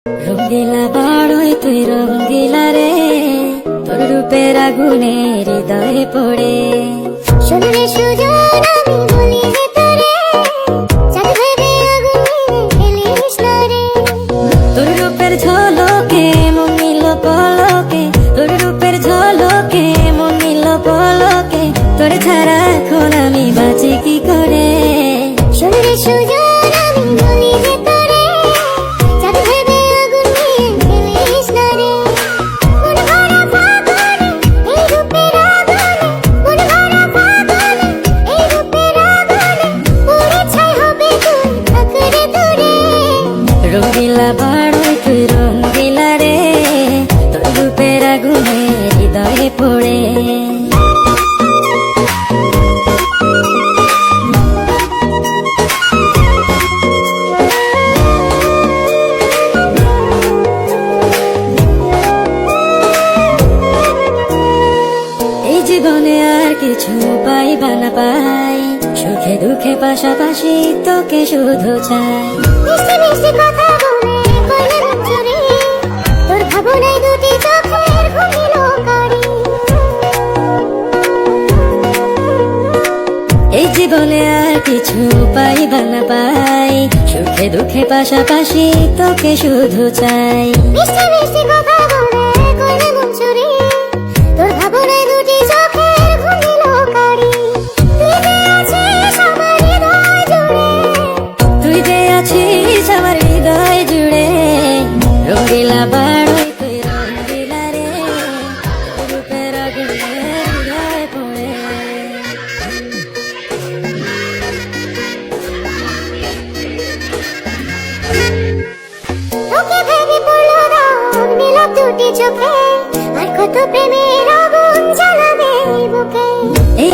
রঙ্গিলা বাড়ই তুই রঙ্গিলা রে, তোর রূপের আগুনে হৃদয়ে পড়ে। শুনলে সুজন আমি বলি যে তোরে, চাঁদ ভেবে আগুন নিয়ে ফেলিস না রে। তোর রূপের ঝলকে মন নিল পলকে, তোর রূপের ঝলকে মন নিল পলকে, তোর ছাড়া এখন আমি বাঁচি কি করে। শুনলে সুজন আমি বলি যে তোরে, চাঁদ ভেবে আগুন নিয়ে ফেলিস না রে। মন ভরা ফাগুনে এই রূপের আগুনে, মন ভরা ফাগুনে এই রূপের আগুনে, পুড়ে ছাই হবে তুই থাকরে দূরে। রঙ্গিলা বাড়ই তুই রঙ্গিলা রে, তোর রূপের আগুনে হৃদয়ে পড়ে। এই জীবনে আর কিছু পাইবা না পাই, সুখে দুঃখে পাশাপাশি তোকে শুধু চাই। মিষ্টি মিষ্টি কথা বলে করলে মন চুরি, তোর ভাবনায় দুটি চোখের ঘুমিল কারি। এই জীবনে আর কিছু পাইবা না পাই, সুখে দুঃখে পাশাপাশি তোকে শুধু চাই। মিষ্টি মিষ্টি কথা বলে করলে মন চুরি, তোর ভাবনায় দুটি চোখের ঘুমিল কারি। তুই যে আছিস আমার হৃদয় জুড়ে, তুই যে আছিস আমার হৃদয় জুড়ে। রঙ্গিলা বাড়ই তুই রঙ্গিলা রে, তোর রূপের আগুনে হৃদয়ে পড়ে। তোকে ভেবে পড়লো দাগ নীলাভ দুটি চোখে, আর কত প্রেমের আগুন